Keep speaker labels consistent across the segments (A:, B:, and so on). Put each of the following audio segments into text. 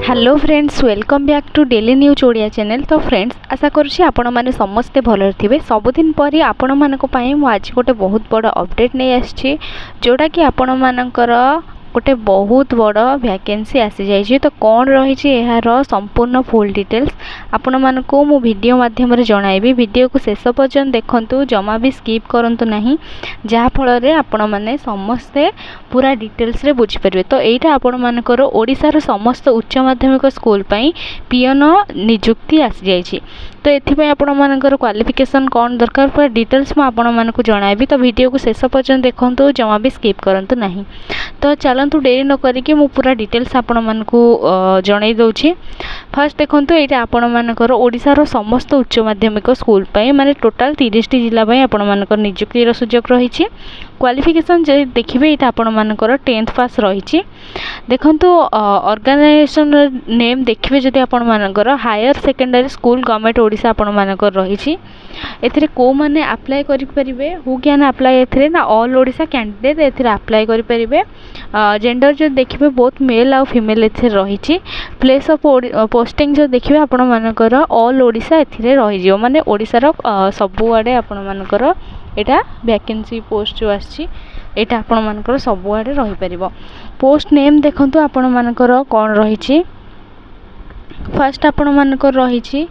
A: Hello friends, welcome back to daily news Odia channel. तो friends, आशा करुँची आपण मैंने समस्ते भल थे। सबुदिन पर आपण मानी आज गोटे बहुत बड़ अपडेट नहीं आसी, जोटा कि आपण मानकर गोटे बहुत बड़ वैकेंसी आसी जाइए। तो कौन रही यार संपूर्ण फुल डिटेल्स आपण मानक मु वीडियो माध्यम जनइबी। वीडियो को शेष पर्यंत देखंतु, जमा भी स्किप करंतु नहीं, जहाँ फल आपण मैंने समस्ते पूरा डिटेल्स रे बुझी पारे। तो यहाँ आपण मानकर ओडिशार समस्त उच्च माध्यमिक स्कूल पई पियन नियुक्ति आसी जाइए। तो ये आपण मानकर क्वालिफिकेशन कौन दरकार पूरा डिटेल्स मु आपण मानक जनइबी। तो वीडियो को शेष पर्यंत देखंतु, जमा भी स्किप करंतु नहीं। तो चलतु डेरी न करिके मु पूरा डिटेल्स आपण मानकु जणाई दउछि। फर्स्ट देखंतु, एटा आपण मानकर ओडिशार समस्त उच्च माध्यमिक स्कूल पई माने टोटल 30 टी जिला पई आपण मानकर नियुक्तिर सुजोग रहिछि। क्वालिफिकेशन जे देखिबे एटा आपण मानकर 10th पास रहिछि। देखंतु ऑर्गेनाइजेशन नेम देखिबे जदि आपण मानकर higher secondary school government Odisha आपण मानकर रहिछि। एथिरे को माने अप्लाई करि परिबे, हु कैन अप्लाई एथिरे ना ऑल ओडिशा कैंडिडेट एथिरे अप्लाई करि परिबे। जेंडर जो देखिबे बोथ मेल आ फीमेल एथिरे रहिछि। प्लेस ऑफ पोस्टिंग जो देखिबे आपण मानकर ऑल ओडिशा एथिरे रहि जिवो, माने ओडिसा रो सबु आडे आपण मानकर एटा वैकेंसी पोस्ट जो आछि एटा आपण मानकर सबु आडे रहि परिबो। पोस्ट नेम देखंतु आपण मानकर कोन रहिछि। फर्स्ट आपण मानकर रहिछि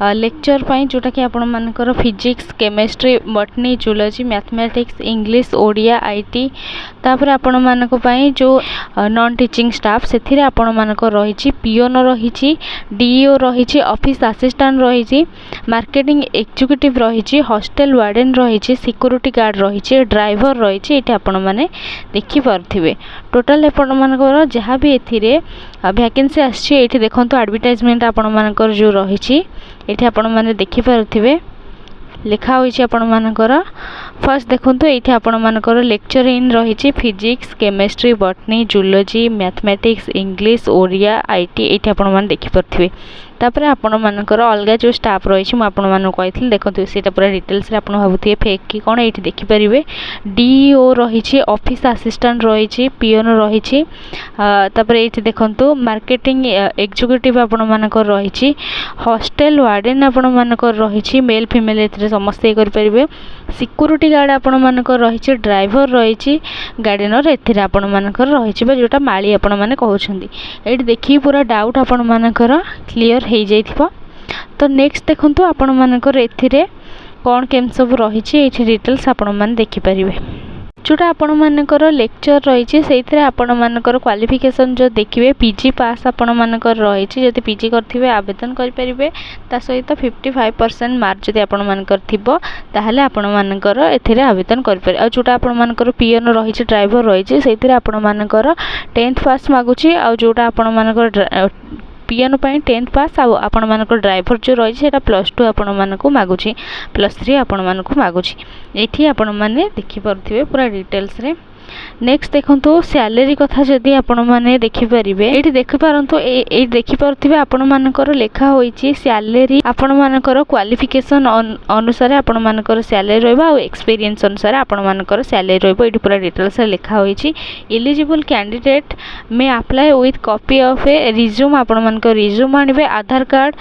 A: लेक्चर पई, जोटा कि आपण मानकर physics, chemistry, botany, zoology, mathematics, English, Odia, IT. तापर आपण मानक पई जो नॉन टीचिंग स्टाफ सेथिरे आपण मानकर रहिछि पियोन रहिछि, डीईओ रहिछि, ऑफिस असिस्टेंट रहिछि, मार्केटिंग एग्जीक्यूटिव रहिछि, हॉस्टल वार्डन रहिछि, सिक्योरिटी गार्ड रहिछि, ड्राइवर रहिछि। एठी आपण माने देखि परथिबे टोटल आपण मानकर जहाँ भी एथिरे वैकेंसी आछि। एठी देखंतु एडवर्टाइजमेंट आपण मानकर जो रहिछि एठी आपण माने देखि परथिबे लिखा होइछि आपण मानकर। फर्स्ट देखंतु एठी आपण मानकर लेक्चर इन रहिछि physics, chemistry, botany, zoology, mathematics, English, Odia, IT. एठी आपण माने देखि परथिबे। तापर आपण मानकर अलगा जो स्टाफ रहिछि मु आपण मानक कहिथिल, देखंतु सेटा पूरा डिटेल्स रे आपण भाबुथिए फेक कि कोन। एठी देखि परिबे डीईओ रहिछि, ऑफिस असिस्टेंट रहिछि, पियोन रहिछि। तापर एठी देखंतु मार्केटिंग एग्जीक्यूटिव आपण मानकर रहिछि, हॉस्टल वार्डन आपण मानकर रहिछि, मेल फीमेल एथिरे समस्त करि परिबे। सिक्योरिटी गार्ड आपण मानकर रहिछि, ड्राइवर रहिछि, गार्डनर एथिरे आपण मानकर रहिछि बा जोटा माली आपण माने कहउछन्ती। एठी देखि पूरा डाउट आपण मानकर क्लियर हो जाइथिबो। तो नेक्स्ट देखंतु आपण मानकर एथिरे कोन केम सब रहिछि एठी डिटेल्स आपण माने देखि परिबे। जोटा आपण मानकर लेक्चर रहिछि सेइथरे आपण मानकर क्वालिफिकेशन जो देखिबे पीजी पास आपण मानकर रहिछि। जदि पीजी करथिबे आवेदन करि परिबे। ता सहित 55% मार्क जदि आपण मानकर थिबो ताहाले आपण मानकर एथिरे आवेदन करि परिबे। आ जोटा आपण मानकर पियन रहिछि, ड्राइवर रहिछि, सेइथरे आपण मानकर 10th पास मागुछि। आ जोटा आपण मानकर पियन पई 10th पास आपण मानकर ड्राइवर जो रही है +2 आपण मानक मागुछि, +3 आपण मानक मागुछि। एठी आपण माने देखि परथिबे पूरा डिटेल्स रे। नेक्स्ट देखंतु सैलरी कथा जदि आपण माने देखि परिबे। एठी देखि परंतु ए देखि परथिबे आपण मानकर लेखा होईछि सैलरी आपण मानकर क्वालिफिकेशन अनुसार आपण मानकर सैलरी रहबा आ एक्सपीरियंस अनुसार आपण मानकर सैलरी रहबो। एठी पूरा डिटेल्स रे लेखा होईछि eligible candidate may apply with copy of a resume. आपण मानकर रिज्यूम आनिबे, आधार कार्ड,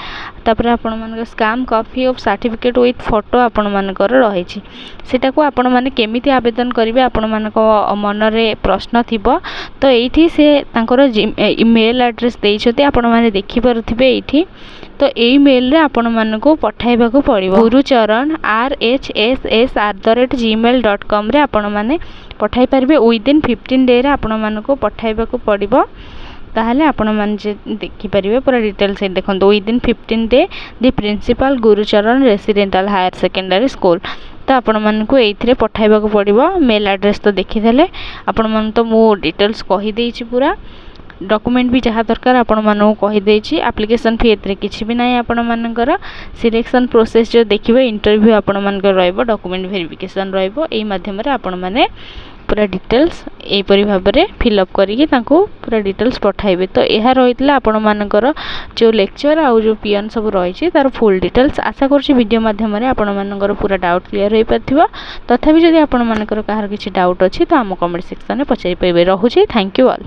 A: तापर आपण मानकर scan copy of certificate with photo आपण मानकर रहिछि। सेटा को आपण माने केमिति आवेदन करिवे आपण मानको मन रे प्रश्न थिबो। तो एठी से तांकर ईमेल एड्रेस देइछते आपण माने देखि परथिबे एठी। तो एई मेल रे आपण मानको पठाइबा को पड़िबो गुरुचरण rhss@gmail.com रे आपण माने पठाइ परिबे। विदिन 15 डे रे आपण मानको पठाइबा को पड़िबो। ताहले आपण मान जे देखि परिबे पूरा डिटेल्स से देखंतु। Within 15 day the principal Gurucharan residential higher secondary school. तो आपण मानकु एथिरे पठाइबा को पड़िबो। मेल एड्रेस तो देखि देले आपण मान। तो मु डिटेल्स कहि देइछि पूरा डॉक्यूमेंट भी जहाँ दरकार आपण मानू कहि देइछि। एप्लिकेशन फी एतरे किछि भी नाही। आपण मानकर सिलेक्शन प्रोसेस जो देखिबे इंटरव्यू आपण मानकर रहइबो, डॉक्यूमेंट वेरिफिकेशन रहइबो। एई माध्यम रे आपण माने पूरा डिटेल्स एपरि भाबरे फिल अप करिके तांको पूरा डिटेल्स पठाइबे। तो यह रहितला आपण मानकर जो लेक्चर आ जो पियन सब रहिछि तार फुल डिटेल्स। आशा करछि वीडियो माध्यम रे आपण मानकर पूरा डाउट क्लियर होई पाथिबो। तथापि जदि आपण मानकर काहर किछि डाउट अछि तो हम कमेंट सेक्शन रे पचारि पाइबे। रहुछि, थैंक यू ऑल।